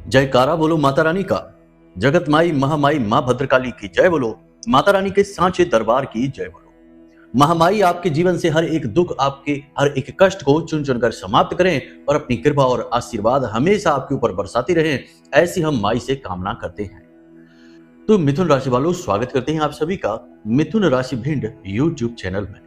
जयकारा बोलो माता रानी का। जगत माई महामाई माँ भद्रकाली की जय बोलो। माता रानी के सांचे दरबार की जय बोलो। महामाई आपके जीवन से हर एक दुख, आपके हर एक कष्ट को चुन चुन कर समाप्त करें और अपनी कृपा और आशीर्वाद हमेशा आपके ऊपर बरसाती रहें, ऐसी हम माई से कामना करते हैं। तो मिथुन राशि वालों, स्वागत करते हैं आप सभी का मिथुन राशि भिंड यूट्यूब चैनल में।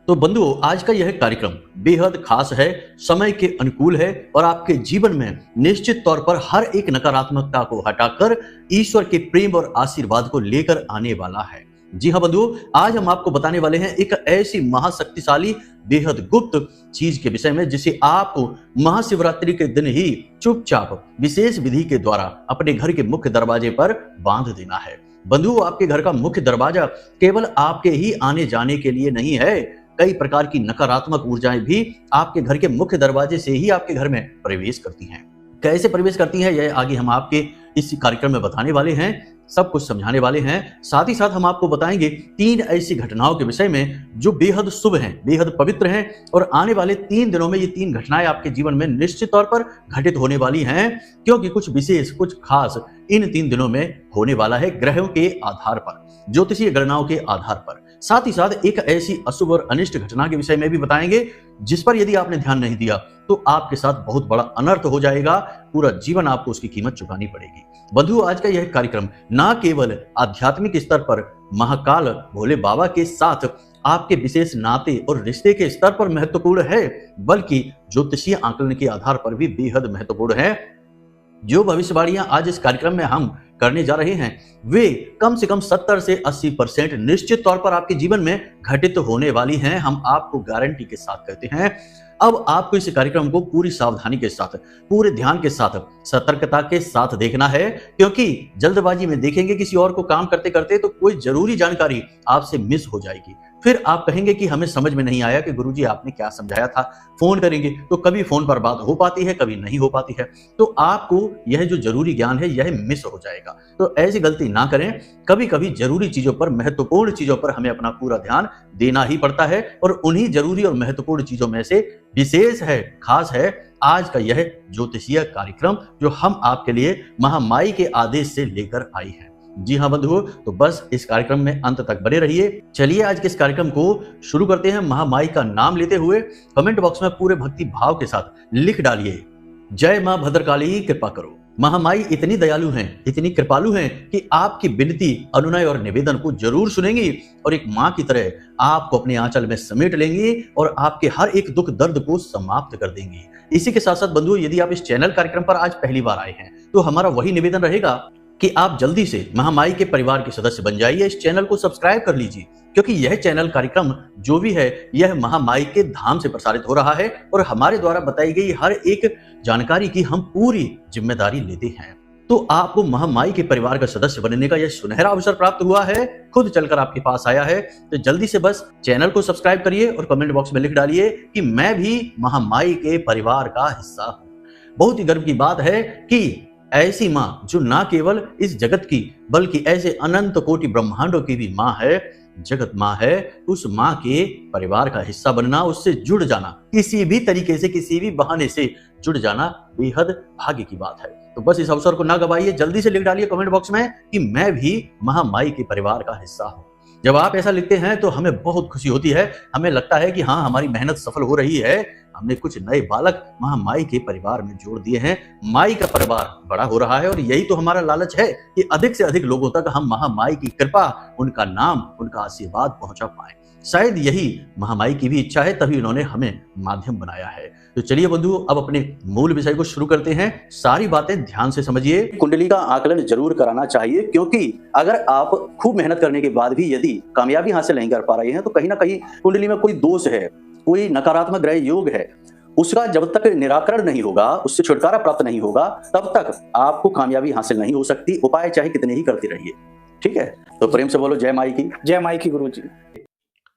तो बंधुओं, आज का यह कार्यक्रम बेहद खास है, समय के अनुकूल है और आपके जीवन में निश्चित तौर पर हर एक नकारात्मकता को हटाकर ईश्वर के प्रेम और आशीर्वाद को लेकर आने वाला है। जी हाँ बंधुओं, आज हम आपको बताने वाले हैं एक ऐसी महाशक्तिशाली बेहद गुप्त चीज के विषय में जिसे आपको महाशिवरात्रि के दिन ही चुपचाप विशेष विधि के द्वारा अपने घर के मुख्य दरवाजे पर बांध देना है। बंधुओं, आपके घर का मुख्य दरवाजा केवल आपके ही आने जाने के लिए नहीं है। कई प्रकार की नकारात्मक ऊर्जाएं भी आपके घर के मुख्य दरवाजे से ही आपके घर में प्रवेश करती हैं। कैसे प्रवेश करती हैं, यह आगे हम आपके इस कार्यक्रम में बताने वाले हैं, सब कुछ समझाने वाले हैं। साथ ही साथ हम आपको बताएंगे 3 ऐसी घटनाओं के विषय में जो बेहद शुभ हैं, बेहद पवित्र हैं और आने वाले 3 दिनों में ये 3 घटनाएं आपके जीवन में निश्चित तौर पर घटित होने वाली हैं, क्योंकि कुछ विशेष, कुछ खास इन 3 दिनों में होने वाला है ग्रहों के आधार पर, ज्योतिषीय गणनाओं के आधार पर। साथ ही साथ एक ऐसी अशुभ और अनिष्ट घटना के विषय में भी बताएंगे जिस पर यदि आपने ध्यान नहीं दिया तो आपके साथ बहुत बड़ा अनर्थ हो जाएगा, पूरा जीवन आपको उसकी कीमत चुकानी पड़ेगी। बंधुओं, आज का यह कार्यक्रम ना केवल आध्यात्मिक स्तर पर महाकाल भोले बाबा के साथ आपके विशेष नाते और रिश्ते के स्तर पर महत्वपूर्ण है, बल्कि ज्योतिषीय आकलन के आधार पर भी बेहद महत्वपूर्ण है। जो भविष्यवाणियां आज इस कार्यक्रम में हम करने जा रहे हैं वे कम से कम 70 से 80% निश्चित तौर पर आपके जीवन में घटित होने वाली हैं, हम आपको गारंटी के साथ कहते हैं। अब आपको इस कार्यक्रम को पूरी सावधानी के साथ, पूरे ध्यान के साथ, सतर्कता के साथ देखना है, क्योंकि जल्दबाजी में देखेंगे किसी और को काम करते करते तो कोई जरूरी जानकारी आपसे मिस हो जाएगी। फिर आप कहेंगे कि हमें समझ में नहीं आया कि गुरुजी आपने क्या समझाया था। फोन करेंगे तो कभी फोन पर बात हो पाती है, कभी नहीं हो पाती है, तो आपको यह जो जरूरी ज्ञान है यह मिस हो जाएगा। तो ऐसी गलती ना करें। कभी कभी जरूरी चीजों पर, महत्वपूर्ण चीजों पर हमें अपना पूरा ध्यान देना ही पड़ता है और उन्हीं जरूरी और महत्वपूर्ण चीजों में से विशेष है, खास है आज का यह ज्योतिषीय कार्यक्रम जो हम आपके लिए महामाई के आदेश से लेकर आई है। जी हाँ बंधुओं, तो बस इस कार्यक्रम में अंत तक बने रहिए। चलिए आज के इस कार्यक्रम को शुरू करते हैं। महामाई का नाम लेते हुए कमेंट बॉक्स में पूरे भक्ति भाव के साथ लिख डालिए, जय मां भद्रकाली कृपा करो। महामाई इतनी दयालु हैं, इतनी कृपालु हैं कि आपकी विनती, अनुनय और निवेदन को जरूर सुनेंगी और एक मां की तरह आपको अपने आंचल में समेट लेंगी और आपके हर एक दुख दर्द को समाप्त कर देंगी। इसी के साथ साथ बंधुओं, यदि आप इस चैनल कार्यक्रम पर आज पहली बार आए हैं तो हमारा वही निवेदन रहेगा कि आप जल्दी से महामाई के परिवार के सदस्य बन जाइए, इस चैनल को सब्सक्राइब कर लीजिए, क्योंकि यह चैनल कार्यक्रम जो भी है यह महामाई के धाम से प्रसारित हो रहा है और हमारे द्वारा बताई गई हर एक जानकारी की हम पूरी जिम्मेदारी लेते हैं। तो आपको महामाई के परिवार का सदस्य बनने का यह सुनहरा अवसर प्राप्त हुआ है, खुद चलकर आपके पास आया है, तो जल्दी से बस चैनल को सब्सक्राइब करिए और कमेंट बॉक्स में लिख डालिए कि मैं भी महामाई के परिवार का हिस्सा हूं। बहुत ही गर्व की बात है कि ऐसी मां जो ना केवल इस जगत की बल्कि ऐसे अनंत कोटि ब्रह्मांडों की भी मां है, जगत मां है, उस मां के परिवार का हिस्सा बनना, उससे जुड़ जाना, किसी भी तरीके से, किसी भी बहाने से जुड़ जाना बेहद भाग्य की बात है। तो बस इस अवसर को ना गवाइए, जल्दी से लिख डालिए कमेंट बॉक्स में कि मैं भी महामाई के परिवार का हिस्सा हूं। जब आप ऐसा लिखते हैं तो हमें बहुत खुशी होती है, हमें लगता है कि हाँ, हमारी मेहनत सफल हो रही है, हमने कुछ नए बालक महामाई के परिवार में जोड़ दिए हैं, माई का परिवार बड़ा हो रहा है और यही तो हमारा लालच है कि अधिक से अधिक लोगों तक हम महामाई की कृपा, उनका नाम, उनका आशीर्वाद पहुंचा पाए। शायद यही महामाई की भी इच्छा है, तभी उन्होंने हमें माध्यम बनाया है। तो चलिए बंधुओं, अब अपने मूल विषय को शुरू करते हैं। सारी बातें ध्यान से समझिए। कुंडली का आकलन जरूर कराना चाहिए, क्योंकि अगर आप खूब मेहनत करने के बाद भी यदि कामयाबी हासिल नहीं कर पा रहे हैं तो कहीं ना कहीं कुंडली में कोई दोष है, कोई नकारात्मक ग्रह योग है, उसका जब तक निराकरण नहीं होगा, उससे छुटकारा प्राप्त नहीं होगा, तब तक आपको कामयाबी हासिल नहीं हो सकती। उपाय चाहे कितने ही करते रहिए, ठीक है। तो प्रेम से बोलो जय माई की। जय माई की गुरुजी।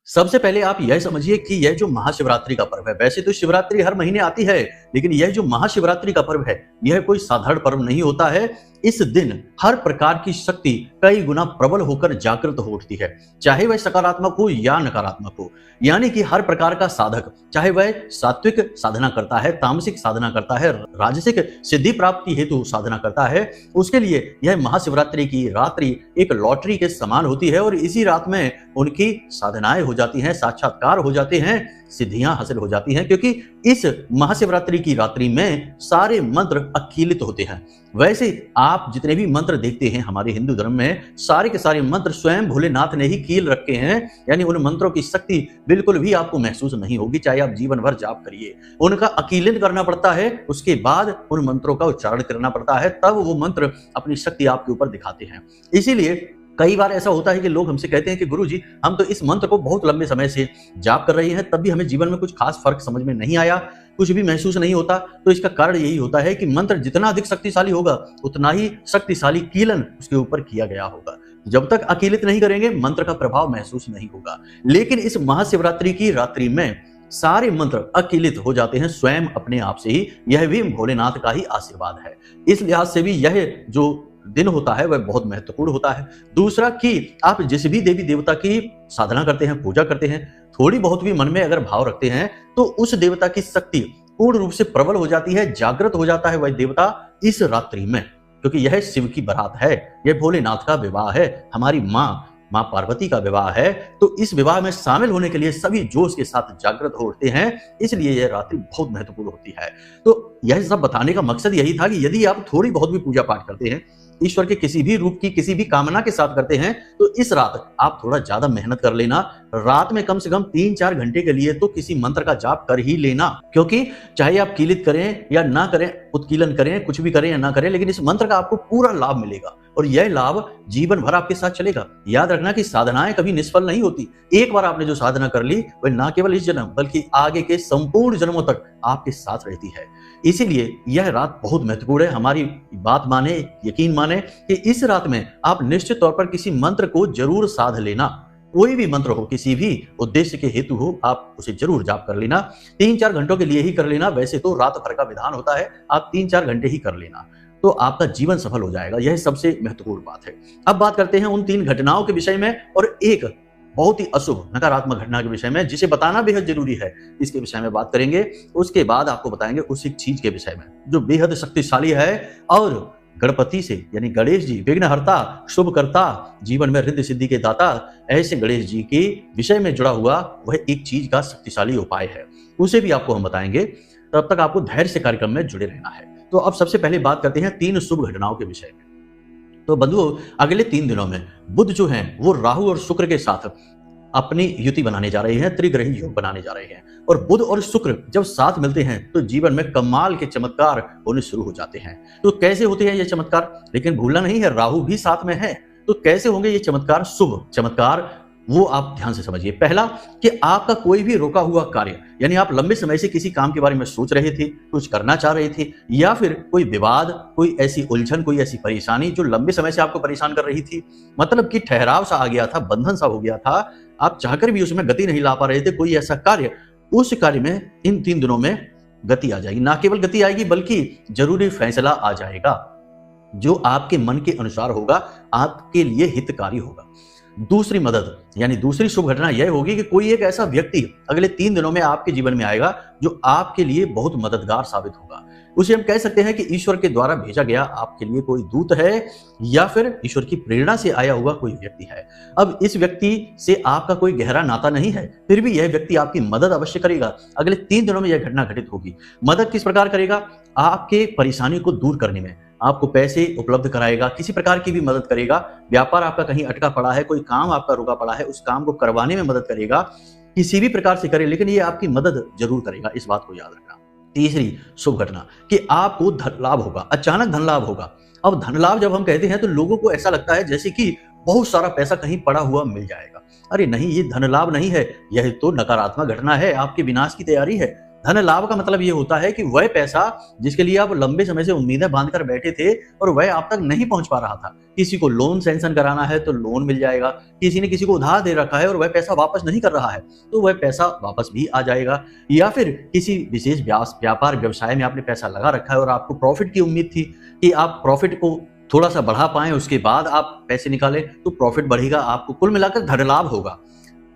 सबसे पहले आप यह समझिए कि यह जो महाशिवरात्रि का पर्व है, वैसे तो शिवरात्रि हर महीने आती है, लेकिन यह जो महाशिवरात्रि का पर्व है, यह कोई साधारण पर्व नहीं होता है। इस दिन हर प्रकार की शक्ति कई गुना प्रबल होकर जागृत हो उठती है, चाहे वह सकारात्मक हो या नकारात्मक हो। यानी कि हर प्रकार का साधक, चाहे वह सात्विक साधना करता है, तामसिक साधना करता है, राजसिक सिद्धि प्राप्ति हेतु साधना करता है, उसके लिए यह महाशिवरात्रि की रात्रि एक लॉटरी के समान होती है और इसी रात में उनकी साधनाएं हो जाती हैं, साक्षात्कार हो जाते हैं, सिद्धियां हासिल हो जाती हैं, क्योंकि इस महाशिवरात्रि की रात्रि में सारे मंत्र अकीलित होते हैं। वैसे आप जितने भी मंत्र देखते हैं हमारे हिंदू धर्म में, सारे के सारे मंत्र स्वयं भोलेनाथ ने ही कील रखे हैं, यानी उन मंत्रों की शक्ति बिल्कुल भी आपको महसूस नहीं होगी, चाहे आप जीवन भर जाप करिए। उनका अकीलन करना पड़ता है, उसके बाद उन मंत्रों का उच्चारण करना पड़ता है, तब वो मंत्र अपनी शक्ति आपके ऊपर दिखाते हैं। इसीलिए कई बार ऐसा होता है कि लोग हमसे कहते हैं कि गुरुजी, हम तो इस मंत्र को बहुत लंबे समय से जाप कर रहे हैं, तब भी हमें जीवन में कुछ खास फर्क समझ में नहीं आया, कुछ भी महसूस नहीं होता। तो इसका कारण यही होता है कि मंत्र जितना अधिक शक्तिशाली होगा, उतना ही शक्तिशाली कीलन उसके ऊपर किया गया होगा। जब तक अकीलित नहीं करेंगे, मंत्र का प्रभाव महसूस नहीं होगा। लेकिन इस महाशिवरात्रि की रात्रि में सारे मंत्र अकीलित हो जाते हैं स्वयं अपने आप से ही। यह भी भोलेनाथ का ही आशीर्वाद है। इस लिहाज से भी यह जो दिन होता है वह बहुत महत्वपूर्ण होता है। दूसरा कि आप जिस भी देवी देवता की साधना करते हैं, पूजा करते हैं, थोड़ी बहुत भी मन में अगर भाव रखते हैं, तो उस देवता की शक्ति पूर्ण रूप से प्रबल हो जाती है, जागृत हो जाता है वह देवता इस रात्रि में, क्योंकि यह शिव की बारात है, यह भोलेनाथ का विवाह है, हमारी माँ पार्वती का विवाह है। तो इस विवाह में शामिल होने के लिए सभी जोश के साथ जागृत हो उठते हैं, इसलिए यह रात्रि बहुत महत्वपूर्ण होती है। तो यह सब बताने का मकसद यही था कि यदि आप थोड़ी बहुत भी पूजा पाठ करते हैं, ईश्वर के किसी भी रूप की किसी भी कामना के साथ करते हैं, तो इस रात आप थोड़ा ज्यादा मेहनत कर लेना। रात में कम से कम 3-4 घंटे के लिए तो किसी मंत्र का जाप कर ही लेना, क्योंकि चाहे आप कीलित करें या ना करें, उत्कीलन करें, कुछ भी करें या ना करें, लेकिन इस मंत्र का आपको पूरा लाभ मिलेगा और यह लाभ जीवन भर आपके साथ चलेगा। याद रखना कि साधनाएं कभी निष्फल नहीं होती। एक बार आपने जो साधना कर ली, वह ना केवल इस जन्म बल्कि आगे के संपूर्ण जन्मों तक आपके साथ रहती है। इसीलिए यह रात बहुत महत्वपूर्ण है। हमारी बात माने, यकीन माने कि इस रात में आप निश्चित तौर पर किसी मंत्र को जरूर साध लेना। कोई भी मंत्र हो, किसी भी उद्देश्य के हेतु हो, आप उसे जरूर जाप कर लेना। 3-4 घंटों के लिए ही कर लेना। वैसे तो रात भर का विधान होता है, आप 3-4 घंटे ही कर लेना, तो आपका जीवन सफल हो जाएगा। यह सबसे महत्वपूर्ण बात है। अब बात करते हैं उन 3 घटनाओं के विषय में और एक बहुत ही अशुभ नकारात्मक घटना के विषय में, जिसे बताना बेहद जरूरी है। इसके विषय में बात करेंगे, उसके बाद आपको बताएंगे उस एक चीज के विषय में जो बेहद शक्तिशाली है और गणपति से, यानी गणेश जी विघ्नहर्ता, शुभकर्ता, जीवन में रिद्धि सिद्धि के दाता, ऐसे गणेश जी के विषय में जुड़ा हुआ वह एक चीज का शक्तिशाली उपाय है। उसे भी आपको हम बताएंगे। तब तक आपको धैर्य से कार्यक्रम में जुड़े रहना है। तो अब सबसे पहले बात करते हैं 3 शुभ घटनाओं के विषय में। तो बंधुओं, अगले 3 दिनों में बुध जो हैं वो राहु और शुक्र के साथ अपनी युति बनाने जा रहे हैं, त्रिग्रही योग बनाने जा रहे हैं। और बुध और शुक्र जब साथ मिलते हैं तो जीवन में कमाल के चमत्कार होने शुरू हो जाते हैं। तो कैसे होते हैं ये चमत्कार? लेकिन भूलना नहीं है, राहु भी साथ में है। तो कैसे होंगे ये चमत्कार? शुभ चमत्कार वो आप ध्यान से समझिए। पहला कि आपका कोई भी रोका हुआ कार्य, यानी आप लंबे समय से किसी काम के बारे में सोच रहे थे, कुछ करना चाह रहे थे, या फिर कोई विवाद, कोई ऐसी उलझन, कोई ऐसी परेशानी जो लंबे समय से आपको परेशान कर रही थी, मतलब कि ठहराव सा आ गया था, बंधन सा हो गया था, आप चाहकर भी उसमें गति नहीं ला पा रहे थे, कोई ऐसा कार्य, उस कार्य में इन 3 दिनों में गति आ जाएगी। ना केवल गति आएगी बल्कि जरूरी फैसला आ जाएगा जो आपके मन के अनुसार होगा, आपके लिए हितकारी होगा। दूसरी मदद, यानी दूसरी शुभ घटना यह होगी कि कोई एक ऐसा व्यक्ति अगले 3 दिनों में आपके जीवन में आएगा जो आपके लिए बहुत मददगार साबित होगा। उसे हम कह सकते हैं कि ईश्वर के द्वारा भेजा गया आपके लिए कोई दूत है, या फिर ईश्वर की प्रेरणा से आया हुआ कोई व्यक्ति है। अब इस व्यक्ति से आपका कोई गहरा नाता नहीं है, फिर भी यह व्यक्ति आपकी मदद अवश्य करेगा। अगले 3 दिनों में यह घटना घटित होगी। मदद किस प्रकार करेगा? आपके परेशानी को दूर करने में आपको पैसे उपलब्ध कराएगा, किसी प्रकार की भी मदद करेगा। व्यापार आपका कहीं अटका पड़ा है, कोई काम आपका रुका पड़ा है, उस काम को करवाने में मदद करेगा। किसी भी प्रकार से करे, लेकिन ये आपकी मदद जरूर करेगा, इस बात को याद रखना। तीसरी शुभ घटना कि आपको धन लाभ होगा, अचानक धन लाभ होगा। अब धन लाभ जब हम कहते हैं तो लोगों को ऐसा लगता है जैसे कि बहुत सारा पैसा कहीं पड़ा हुआ मिल जाएगा। अरे नहीं, ये धन लाभ नहीं है, यह तो नकारात्मक घटना है, आपके विनाश की तैयारी है। धन लाभ का मतलब ये होता है कि वह पैसा जिसके लिए आप लंबे समय से उम्मीदें बांधकर बैठे थे और वह आप तक नहीं पहुंच पा रहा था। किसी को लोन सैंक्शन कराना है तो लोन मिल जाएगा, किसी ने किसी को उधार दे रखा है और वह पैसा वापस नहीं कर रहा है तो वह पैसा वापस भी आ जाएगा। या फिर किसी विशेष व्यापार व्यवसाय में आपने पैसा लगा रखा है और आपको प्रॉफिट की उम्मीद थी कि आप प्रॉफिट को थोड़ा सा बढ़ा पाएं, उसके बाद आप पैसे निकालें तो प्रॉफिट बढ़ेगा, आपको कुल मिलाकर धन लाभ होगा।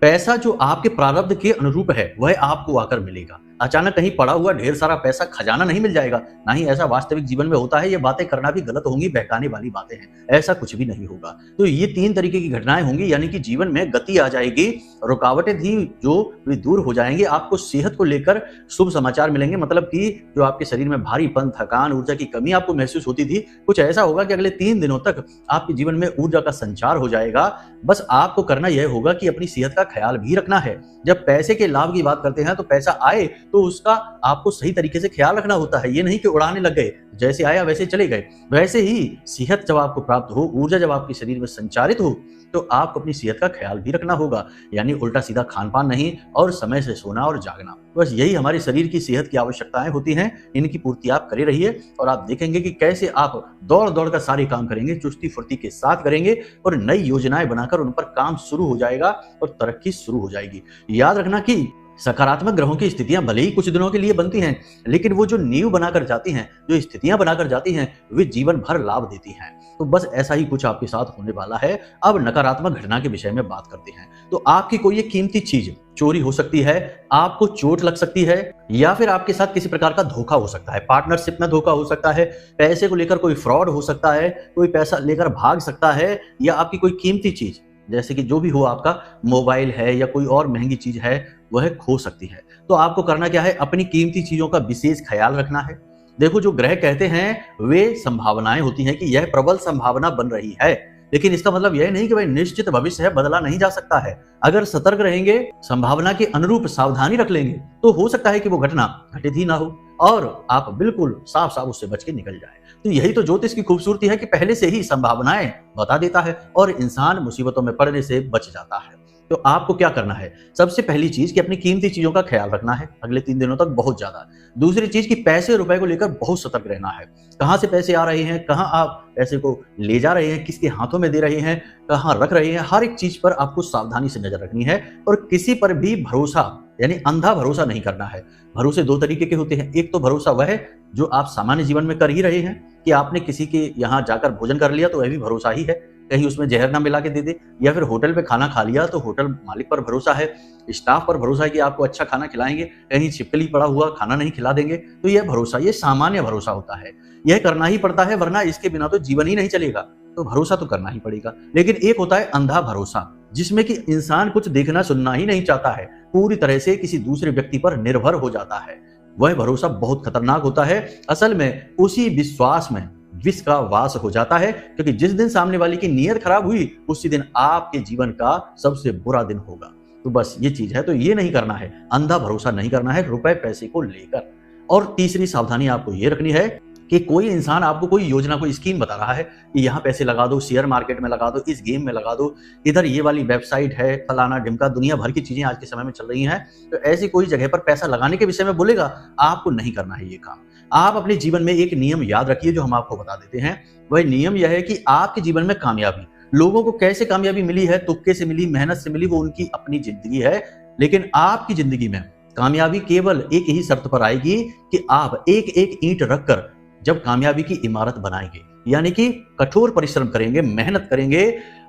पैसा जो आपके प्रारब्ध के अनुरूप है वह आपको आकर मिलेगा। अचानक कहीं पड़ा हुआ ढेर सारा पैसा खजाना नहीं मिल जाएगा, ना ही ऐसा वास्तविक जीवन में होता है। ये बातें करना भी गलत होंगी, बहकाने वाली बातें हैं, ऐसा कुछ भी नहीं होगा। तो ये 3 तरीके की घटनाएं होंगी, यानी कि जीवन में गति आ जाएगी, रुकावटें थी जो वे दूर हो जाएंगे। आपको सेहत को लेकर शुभ समाचार मिलेंगे, मतलब कि जो आपके शरीर में भारीपन, थकान, ऊर्जा की कमी आपको महसूस होती थी, कुछ ऐसा होगा कि अगले 3 दिनों तक आपके जीवन में ऊर्जा का संचार हो जाएगा। बस आपको करना यह होगा कि अपनी सेहत का ख्याल भी रखना है। जब पैसे के लाभ की बात करते हैं तो पैसा आए तो उसका आपको सही तरीके से ख्याल रखना होता है। ये नहीं कि उड़ाने लग गए, जैसे आया वैसे चले गए। वैसे ही सेहत जब आपको प्राप्त हो, ऊर्जा जब आपके शरीर में संचारित हो, तो आपको अपनी सेहत का ख्याल भी रखना होगा, यानी उल्टा सीधा खान पान नहीं और समय से सोना और जागना। बस यही हमारे शरीर की सेहत की आवश्यकताएं होती हैं। इनकी पूर्ति आप करे रहिए और आप देखेंगे कि कैसे आप दौड़ दौड़ कर सारे काम करेंगे, चुस्ती फुर्ती के साथ करेंगे और नई योजनाएं बनाकर उन पर काम शुरू हो जाएगा और तरक्की शुरू हो जाएगी। याद रखना कि सकारात्मक ग्रहों की स्थितियां भले ही कुछ दिनों के लिए बनती हैं, लेकिन वो जो नींव बनाकर जाती हैं, जो स्थितियां बनाकर जाती हैं, वे जीवन भर लाभ देती हैं। तो बस ऐसा ही कुछ आपके साथ होने वाला है। अब नकारात्मक घटना के विषय में बात करते हैं। तो आपकी कोई एक कीमती चीज चोरी हो सकती है, आपको चोट लग सकती है, या फिर आपके साथ किसी प्रकार का धोखा हो सकता है। पार्टनरशिप में धोखा हो सकता है, पैसे को लेकर कोई फ्रॉड हो सकता है, कोई पैसा लेकर भाग सकता है, या आपकी कोई कीमती चीज जैसे कि जो भी हो, आपका मोबाइल है या कोई और महंगी चीज है, वह खो सकती है। तो आपको करना क्या है, अपनी कीमती चीजों का विशेष ख्याल रखना है। देखो, जो ग्रह कहते हैं वे संभावनाएं होती हैं कि यह प्रबल संभावना बन रही है, लेकिन इसका मतलब यह नहीं कि भाई निश्चित भविष्य है, बदला नहीं जा सकता है। अगर सतर्क रहेंगे, संभावना के अनुरूप सावधानी रख लेंगे, तो हो सकता है कि वो घटना घटित ही ना हो और आप बिल्कुल साफ साफ उससे बच के निकल जाए। तो यही तो ज्योतिष की खूबसूरती है कि पहले से ही संभावनाएं बता देता है और इंसान मुसीबतों में पड़ने से बच जाता है। तो आपको क्या करना है, सबसे पहली चीज कि अपनी कीमती चीजों का ख्याल रखना है अगले 3 दिनों तक बहुत ज्यादा। दूसरी चीज कि पैसे रुपए को लेकर बहुत सतर्क रहना है। कहां से पैसे आ रहे हैं, कहां आप पैसे को ले जा रहे हैं, किसके हाथों में दे रहे हैं, कहां रख रहे हैं, हर एक चीज पर आपको सावधानी से नजर रखनी है और किसी पर भी भरोसा यानी अंधा भरोसा नहीं करना है। भरोसे 2 तरीके के होते हैं। एक तो भरोसा वह है जो आप सामान्य जीवन में कर ही रहे हैं कि आपने किसी के यहाँ जाकर भोजन कर लिया तो वह भी भरोसा ही है, कहीं उसमें जहर ना मिला के दे दे, या फिर होटल पे खाना खा लिया तो होटल मालिक पर भरोसा है, स्टाफ पर भरोसा है कि आपको अच्छा खाना खिलाएंगे, कहीं छिपकली पड़ा हुआ खाना नहीं खिला देंगे। तो यह भरोसा, ये सामान्य भरोसा होता है, यह करना ही पड़ता है, वरना इसके बिना तो जीवन ही नहीं चलेगा। तो भरोसा तो करना ही पड़ेगा। लेकिन एक होता है अंधा भरोसा, जिसमें कि इंसान कुछ देखना सुनना ही नहीं चाहता है, पूरी तरह से किसी दूसरे व्यक्ति पर निर्भर हो जाता है। वह भरोसा बहुत खतरनाक होता है। असल में उसी विश्वास में विष का वास हो जाता है, क्योंकि जिस दिन सामने वाले की नीयत खराब हुई उसी दिन आपके जीवन का सबसे बुरा दिन होगा। तो बस ये चीज है, तो ये नहीं करना है, अंधा भरोसा नहीं करना है रुपए पैसे को लेकर। और तीसरी सावधानी आपको ये रखनी है कि कोई इंसान आपको कोई योजना, कोई स्कीम बता रहा है कि यहाँ पैसे लगा दो, शेयर मार्केट में लगा दो, इस गेम में लगा दो, इधर ये वाली वेबसाइट है, फलाना ढिमका, दुनिया भर की चीजें आज के समय में चल रही हैं, तो ऐसी कोई जगह पर पैसा लगाने के विषय में बोलेगा, आपको नहीं करना है ये काम। आप अपने जीवन में एक नियम याद रखिए जो हम आपको बता देते हैं। वह नियम यह है कि आपके जीवन में कामयाबी, लोगों को कैसे कामयाबी मिली है, तुक्के से मिली, मेहनत से मिली, वो उनकी अपनी जिंदगी है, लेकिन आपकी जिंदगी में कामयाबी केवल एक ही शर्त पर आएगी कि आप एक एक ईंट रखकर जब कामयाबी की इमारत बनाएंगे, यानी कि कठोर परिश्रम करेंगे, मेहनत करेंगे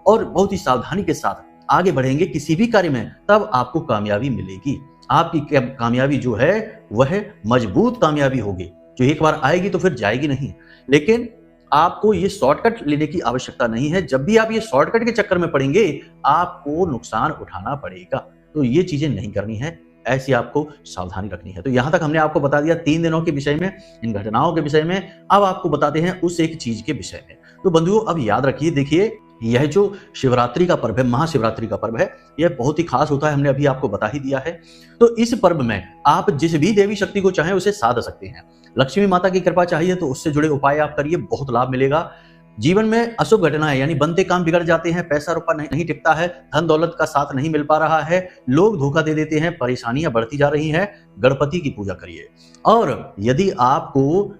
और बहुत ही सावधानी के साथ आगे बढ़ेंगे किसी भी कार्य में, तब आपको कामयाबी मिलेगी। आपकी कामयाबी जो है वह मजबूत कामयाबी होगी, जो एक बार आएगी तो फिर जाएगी नहीं। लेकिन आपको ये शॉर्टकट लेने की आवश्यकता नहीं है। जब भी आप ये शॉर्टकट के चक्कर में पड़ेंगे, आपको नुकसान उठाना पड़ेगा। तो ये चीजें नहीं करनी है, ऐसी आपको सावधानी रखनी है। तो यहां तक हमने आपको बता दिया 3 दिनों के विषय में, इन घटनाओं के विषय में। अब आपको बताते हैं उस एक चीज के विषय में। तो बंधुओं, अब याद रखिए, देखिए, यह जो शिवरात्रि का पर्व है, महाशिवरात्रि का पर्व है, यह बहुत ही खास होता है, हमने अभी आपको बता ही दिया है। तो इस पर्व में आप जिस भी देवी शक्ति को चाहें उसे साध सकते हैं। लक्ष्मी माता की कृपा चाहिए तो उससे जुड़े उपाय आप करिए, बहुत लाभ मिलेगा। जीवन में अशुभ घटनाएं यानी बनते काम बिगड़ जाते हैं, पैसा रुपया नहीं टिकता है, धन दौलत का साथ नहीं मिल पा रहा है, लोग धोखा दे देते हैं, परेशानियां बढ़ती जा रही हैं, गणपति की पूजा करिए। और यदि आपको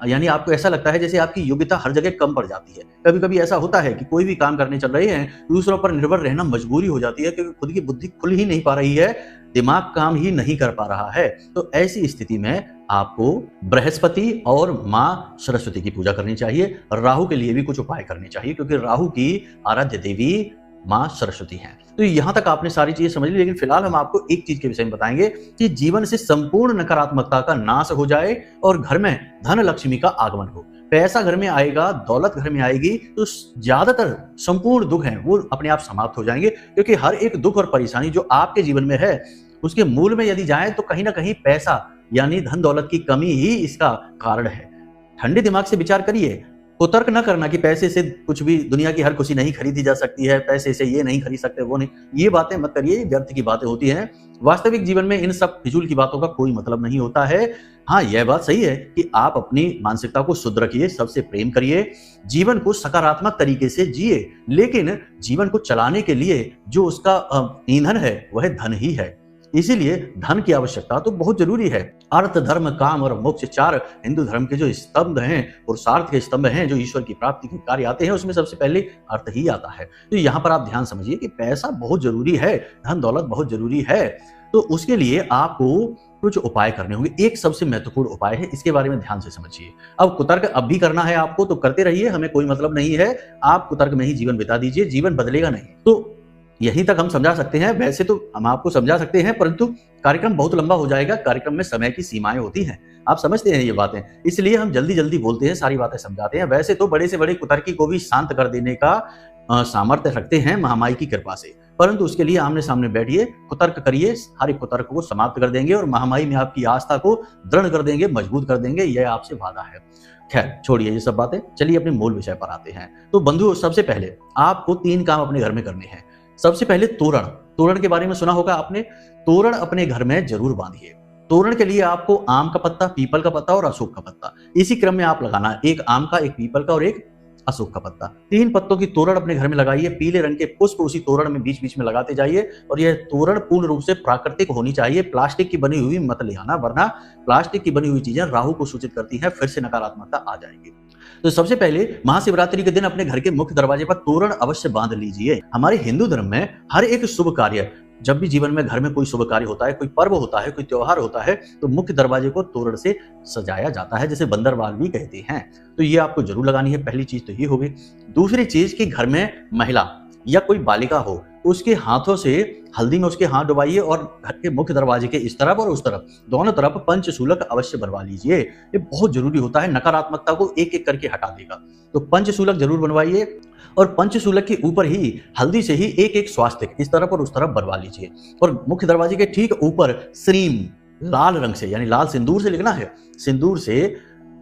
यानी आपको ऐसा लगता है जैसे आपकी योग्यता हर जगह कम पड़ जाती है, कभी कभी ऐसा होता है कि कोई भी काम करने चल रहे हैं, दूसरों पर निर्भर रहना मजबूरी हो जाती है क्योंकि खुद की बुद्धि खुल ही नहीं पा रही है, दिमाग काम ही नहीं कर पा रहा है। तो ऐसी स्थिति में आपको बृहस्पति और मां सरस्वती की पूजा करनी चाहिए। राहु के लिए भी कुछ उपाय करने चाहिए क्योंकि राहु की आराध्य देवी मां सरस्वती हैं। तो यहां तक आपने सारी चीजें समझ ली, लेकिन फिलहाल हम आपको एक चीज के विषय में बताएंगे कि जीवन से संपूर्ण नकारात्मकता का नाश हो जाए और घर में धन लक्ष्मी का आगमन हो, पैसा घर में आएगा, दौलत घर में आएगी, तो ज्यादातर संपूर्ण दुख हैं वो अपने आप समाप्त हो जाएंगे। क्योंकि हर एक दुख और परेशानी जो आपके जीवन में है उसके मूल में यदि जाए तो कहीं ना कहीं पैसा यानी धन दौलत की कमी ही इसका कारण है। ठंडे दिमाग से विचार करिए, कुतर्क न करना कि पैसे से कुछ भी दुनिया की हर खुशी नहीं खरीदी जा सकती है, पैसे से ये नहीं खरीद सकते, वो नहीं, ये बातें मत करिए, व्यर्थ की बातें होती हैं। वास्तविक जीवन में इन सब फिजूल की बातों का कोई मतलब नहीं होता है। हाँ, यह बात सही है कि आप अपनी मानसिकता को शुद्ध रखिए, सबसे प्रेम करिए, जीवन को सकारात्मक तरीके से जिए, लेकिन जीवन को चलाने के लिए जो उसका ईंधन है वह धन ही है। इसीलिए धन की आवश्यकता तो बहुत जरूरी है। अर्थ, धर्म, काम और मोक्ष चार हिंदू धर्म के जो स्तंभ हैं, पुरुषार्थ के स्तंभ हैं, जो ईश्वर की प्राप्ति के कार्य आते हैं, उसमें सबसे पहले अर्थ ही आता है। तो यहाँ पर आप ध्यान समझिए कि पैसा बहुत जरूरी है, धन दौलत बहुत जरूरी है। तो उसके लिए आपको कुछ उपाय करने होंगे। एक सबसे महत्वपूर्ण उपाय है, इसके बारे में ध्यान से समझिए। अब कुतर्क अब भी करना है आपको तो करते रहिए, हमें कोई मतलब नहीं है, आप कुतर्क में ही जीवन बिता दीजिए, जीवन बदलेगा नहीं। तो यहीं तक हम समझा सकते हैं, वैसे तो हम आपको समझा सकते हैं परंतु कार्यक्रम बहुत लंबा हो जाएगा, कार्यक्रम में समय की सीमाएं होती हैं, आप समझते हैं ये बातें, इसलिए हम जल्दी जल्दी बोलते हैं, सारी बातें समझाते हैं। वैसे तो बड़े से बड़े कुतर्की को भी शांत कर देने का सामर्थ्य रखते हैं महामाई की कृपा से, परंतु उसके लिए आमने सामने बैठिए, कुतर्क करिए, हर एक कुतर्क को समाप्त कर देंगे और महामाई में आपकी आस्था को दृढ़ कर देंगे, मजबूत कर देंगे, यह आपसे वादा है। खैर छोड़िए ये सब बातें, चलिए अपने मूल विषय पर आते हैं। तो बंधु, सबसे पहले आपको 3 काम अपने घर में करने हैं। सबसे पहले तोरण के बारे में सुना होगा आपने, तोरण अपने घर में जरूर बांधिए। तोरण के लिए आपको आम का पत्ता, पीपल का पत्ता और अशोक का पत्ता, इसी क्रम में आप लगाना है, एक आम का, एक पीपल का और एक अशोक का पत्ता। 3 पत्तों की तोरण अपने घर में लगाइए, पीले रंग के पुष्प उसी तोरण में बीच बीच में लगाते जाइए और यह तोरण पूर्ण रूप से प्राकृतिक होनी चाहिए, प्लास्टिक की बनी हुई मत ले आना, वरना प्लास्टिक की बनी हुई चीजें राहु को सूचित करती हैं, फिर से नकारात्मकता आ जाएगी। तो सबसे पहले महाशिवरात्रि के दिन अपने घर के मुख्य दरवाजे पर तोरण अवश्य बांध लीजिए। हमारे हिंदू धर्म में हर एक शुभ कार्य, जब भी जीवन में घर में कोई शुभ कार्य होता है, कोई पर्व होता है, कोई त्योहार होता है, तो मुख्य दरवाजे को तोरण से सजाया जाता है, जिसे बंदरवाल भी कहते हैं। तो ये आपको जरूर लगानी है, पहली चीज तो ये होगी। दूसरी चीज कि घर में महिला या कोई बालिका हो, उसके हाथों से हल्दी में उसके हाथ डुबाइए और घर के मुख्य दरवाजे के इस तरफ और उस तरफ दोनों तरफ पंचशूलक अवश्य बनवा लीजिए, ये बहुत जरूरी होता है, नकारात्मकता को एक एक करके हटा देगा। तो पंचशूलक जरूर बनवाइए और पंचशूलक के ऊपर ही हल्दी से ही एक एक स्वास्तिक इस तरफ और उस तरफ बनवा लीजिए और मुख्य दरवाजे के ठीक ऊपर श्रीम लाल रंग से यानी लाल सिंदूर से लिखना है, सिंदूर से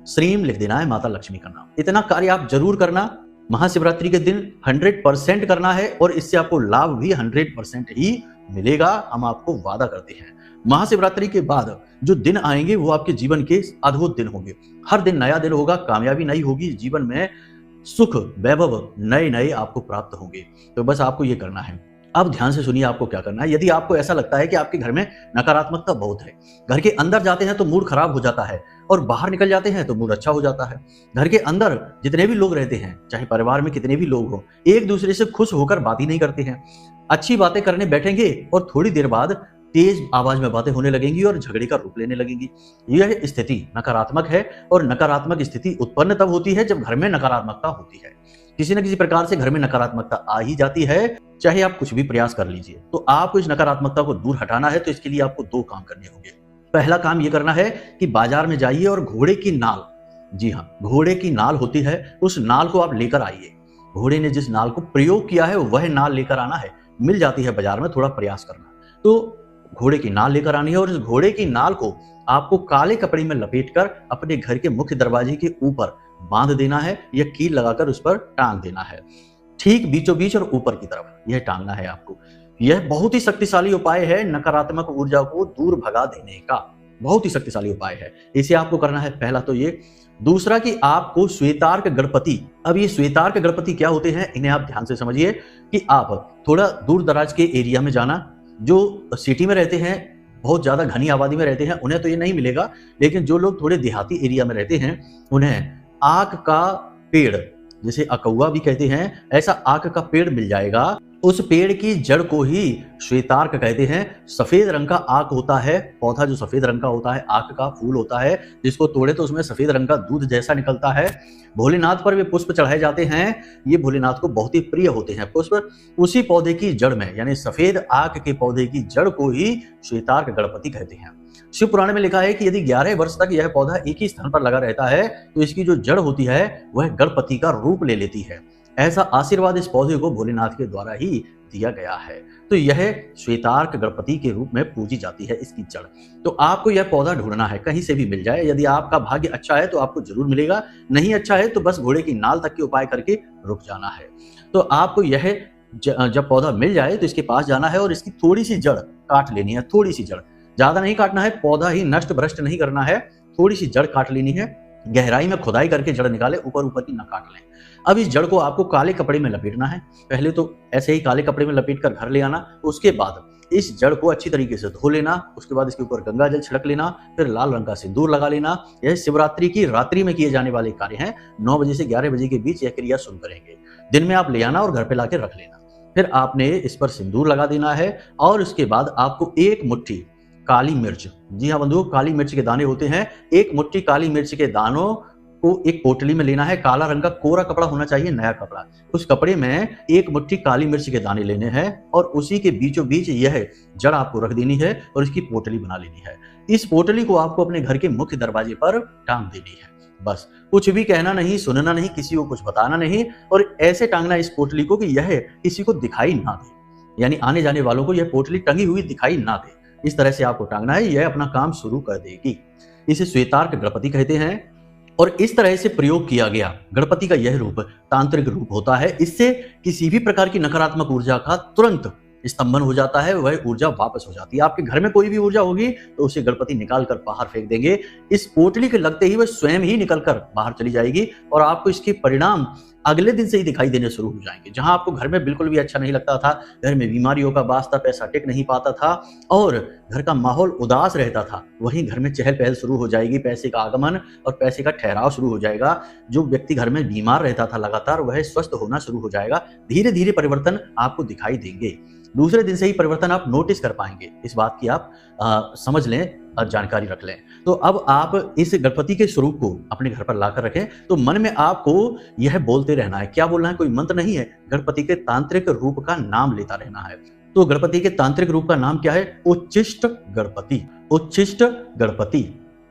श्रीम लिख देना है, माता लक्ष्मी का नाम। इतना कार्य आप जरूर करना, महाशिवरात्रि के दिन 100% करना है और इससे आपको लाभ भी 100% ही मिलेगा, हम आपको वादा करते हैं। महाशिवरात्रि के बाद जो दिन आएंगे वो आपके जीवन के अद्भुत दिन होंगे, हर दिन नया दिन होगा, कामयाबी नई होगी, जीवन में सुख वैभव नए नए आपको प्राप्त होंगे। तो बस आपको ये करना है। अब ध्यान से सुनिए आपको क्या करना है। यदि आपको ऐसा लगता है कि आपके घर में नकारात्मकता बहुत है, घर के अंदर जाते हैं तो मूड खराब हो जाता है और बाहर निकल जाते हैं तो मूड अच्छा हो जाता है, घर के अंदर जितने भी लोग रहते हैं, चाहे परिवार में कितने भी लोग हो, एक दूसरे से खुश होकर बात ही नहीं करते हैं, अच्छी बातें करने बैठेंगे और थोड़ी देर बाद तेज आवाज में बातें होने लगेंगी और झगड़े का रूप लेने लगेंगी। यह स्थिति नकारात्मक है और नकारात्मक स्थिति उत्पन्न तब होती है जब घर में नकारात्मकता होती है। किसी न किसी प्रकार से घर में नकारात्मकता आ ही जाती है, चाहे आप कुछ भी प्रयास कर लीजिए। तो आपको इस नकारात्मकता को दूर हटाना है, तो इसके लिए आपको 2 काम करने होंगे। पहला काम यह करना है कि बाजार में जाइए और घोड़े की नाल, जी हाँ, घोड़े की नाल होती है, उस नाल को आप लेकर आइए। घोड़े ने जिस नाल को प्रयोग किया है वह नाल लेकर आना है, मिल जाती है बाजार में, थोड़ा प्रयास करना। तो घोड़े की नाल लेकर आनी है और इस घोड़े की नाल को आपको काले कपड़े में लपेटकर अपने घर के मुख्य दरवाजे के ऊपर बांध देना है या कील लगाकर उस पर टांग देना है, ठीक बीचों बीच और ऊपर की तरफ यह टांगना है आपको। यह बहुत ही शक्तिशाली उपाय है नकारात्मक ऊर्जा को दूर भगा देने का, बहुत ही शक्तिशाली उपाय है। इसे आपको करना है। पहला तो ये दूसरा कि आपको श्वेतार्क गणपति, अब ये श्वेतार्क गणपति क्या होते हैं इन्हें आप ध्यान से समझिए कि आप थोड़ा दूर दराज के एरिया में जाना, जो सिटी में रहते हैं, बहुत ज्यादा घनी आबादी में रहते हैं, उन्हें तो ये नहीं मिलेगा, लेकिन जो लोग थोड़े देहाती एरिया में रहते हैं उन्हें आक का पेड़, जिसे अकौआ भी कहते हैं, ऐसा आक का पेड़ मिल जाएगा। उस पेड़ की जड़ को ही श्वेतार्क कहते हैं। सफेद रंग का आक होता है, पौधा जो सफेद रंग का होता है, आक का फूल होता है, जिसको तोड़े तो उसमें सफेद रंग का दूध जैसा निकलता है। भोलेनाथ पर वे पुष्प चढ़ाए जाते हैं, ये भोलेनाथ को बहुत ही प्रिय होते हैं पुष्प। उसी पौधे की जड़ में, यानी सफेद आक के पौधे की जड़ को ही श्वेतार्क गणपति कहते हैं। शिव पुराण में लिखा है कि यदि 11 वर्ष तक यह पौधा एक ही स्थान पर लगा रहता है तो इसकी जो जड़ होती है वह गणपति का रूप ले लेती है। ऐसा आशीर्वाद इस पौधे को भोलेनाथ के द्वारा ही दिया गया है। तो यह श्वेतार्क गणपति के रूप में पूजी जाती है इसकी जड़। तो आपको यह पौधा ढूंढना है, कहीं से भी मिल जाए। यदि आपका भाग्य अच्छा है तो आपको जरूर मिलेगा, नहीं अच्छा है तो बस घोड़े की नाल तक के उपाय करके रुक जाना है। तो आपको यह जब पौधा मिल जाए तो इसके पास जाना है और इसकी थोड़ी सी जड़ काट लेनी है, थोड़ी सी जड़, ज्यादा नहीं काटना है, पौधा ही नष्ट भ्रष्ट नहीं करना है, थोड़ी सी जड़ काट लेनी है। गहराई में खुदाई करके जड़ निकाले, ऊपर ऊपर की ना काट लें। अब इस जड़ को आपको काले कपड़े में लपेटना है। पहले तो ऐसे ही काले कपड़े में लपेट कर घर ले आना, उसके बाद इस जड़ को अच्छी तरीके से धो लेना, उसके बाद इसके ऊपर गंगा जल छिड़क लेना, फिर लाल रंग का सिंदूर लगा लेना। यह शिवरात्रि की रात्रि में किए जाने वाले कार्य हैं। 9 बजे से 11 बजे के बीच यह क्रिया शुरू करेंगे। दिन में आप ले आना और घर पे लाके रख लेना। फिर आपने इस पर सिंदूर लगा देना है और उसके बाद आपको एक मुट्ठी काली मिर्च, जी हाँ बंधुओं, काली मिर्च के दाने होते हैं, एक मुट्ठी काली मिर्च के दानों को एक पोटली में लेना है। काला रंग का कोरा कपड़ा होना चाहिए, नया कपड़ा। उस कपड़े में एक मुट्ठी काली मिर्च के दाने लेने हैं और उसी के बीचों बीच यह जड़ आपको रख देनी है और इसकी पोटली बना लेनी है। इस पोटली को आपको अपने घर के मुख्य दरवाजे पर टांग देनी है। बस कुछ भी कहना नहीं, सुनना नहीं, किसी को कुछ बताना नहीं, और ऐसे टांगना इस पोटली को कि यह किसी को दिखाई ना दे, यानी आने जाने वालों को यह पोटली टंगी हुई दिखाई ना दे। इस तरह से आपको टांगना है, यह अपना काम शुरू कर देगी। इसे श्वेतार्क गणपति कहते हैं और इस तरह से प्रयोग किया गया गणपति का यह रूप तांत्रिक रूप होता है। इससे किसी भी प्रकार की नकारात्मक ऊर्जा का तुरंत स्तंभन हो जाता है, वह ऊर्जा वापस हो जाती है। आपके घर में कोई भी ऊर्जा होगी तो उसे गणपति निकाल कर बाहर फेंक देंगे। इस पोटली के लगते ही वह स्वयं ही निकल कर बाहर चली जाएगी और आपको इसके परिणाम अगले दिन से ही दिखाई देने शुरू हो जाएंगे। जहां आपको घर में बिल्कुल भी अच्छा नहीं लगता था, घर में बीमारियों का वास था, पैसा टिक नहीं पाता था और घर का माहौल उदास रहता था, वहीं घर में चहल पहल शुरू हो जाएगी, पैसे का आगमन और पैसे का ठहराव शुरू हो जाएगा। जो व्यक्ति घर में बीमार रहता था लगातार, वह स्वस्थ होना शुरू हो जाएगा। धीरे धीरे परिवर्तन आपको दिखाई देंगे। दूसरे दिन से ही परिवर्तन आप नोटिस कर पाएंगे। इस बात की आप समझ लें और जानकारी रख लें। तो अब आप इस गणपति के स्वरूप को अपने घर पर लाकर रखें। तो मन में आपको यह बोलते रहना है। क्या बोलना है? कोई मंत्र नहीं है, गणपति के तांत्रिक रूप का नाम लेता रहना है। तो गणपति के तांत्रिक रूप का नाम क्या है? उच्छिष्ट गणपति। उच्छिष्ट गणपति,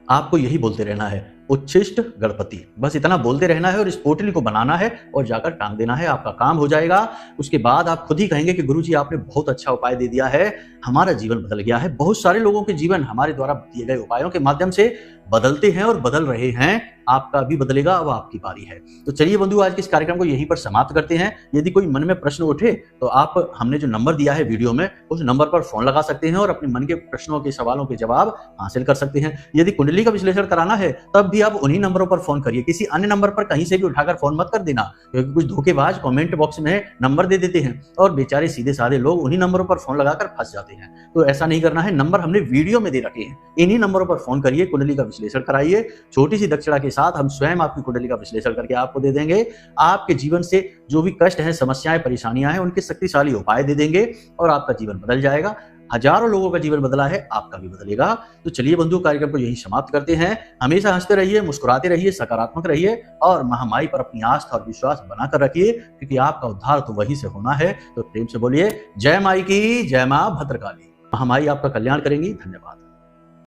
आपको यही बोलते रहना है, उच्छिष्ट गणपति। बस इतना बोलते रहना है और इस पोटली को बनाना है और जाकर टांग देना है, आपका काम हो जाएगा। उसके बाद आप खुद ही कहेंगे कि गुरुजी आपने बहुत अच्छा उपाय दे दिया है, हमारा जीवन बदल गया है। बहुत सारे लोगों के जीवन हमारे द्वारा दिए गए उपायों के माध्यम से बदलते हैं और बदल रहे हैं। आपका भी बदलेगा, अब आपकी बारी है। तो चलिए बंधु, आज के इस कार्यक्रम को यहीं पर समाप्त करते हैं। यदि कोई मन में प्रश्न उठे तो आप हमने जो नंबर दिया है वीडियो में, उस नंबर पर फोन लगा सकते हैं और अपने मन के प्रश्नों के सवालों के जवाब हासिल कर सकते हैं। यदि कुंडली का विश्लेषण कराना है तब भी आप उन्हीं नंबरों पर फोन करिए, किसी अन्य नंबर पर कहीं से भी उठाकर फोन मत कर देना, क्योंकि कुछ धोखेबाज कमेंट बॉक्स में नंबर दे देते हैं और बेचारे सीधे साधे लोग उन्हीं नंबरों पर फोन लगाकर फंस जाते हैं। तो ऐसा नहीं करना है। नंबर हमने वीडियो में दे रखे हैं, इन्हीं नंबरों पर फोन करिए, कुंडली का विश्लेषण कराइए। छोटी सी दक्षिणा के साथ हम स्वयं आपकी कुंडली का विश्लेषण करके आपको दे देंगे। आपके जीवन से जो भी कष्ट हैं, समस्याएं, परेशानियां हैं, उनके शक्तिशाली उपाय दे देंगे और आपका जीवन बदल जाएगा। हजारों लोगों का जीवन बदला है, आपका भी बदलेगा। तो चलिए बंधु, कार्यक्रम को यही समाप्त करते हैं। हमेशा हंसते रहिए, मुस्कुराते रहिए, सकारात्मक रहिए और महामाई पर अपनी आस्था और विश्वास बनाकर रखिए, क्योंकि आपका उद्धार तो वहीं से होना है। तो प्रेम से बोलिए जय माई की, जय मां भद्रकाली। महामाई आपका कल्याण करेंगी। धन्यवाद।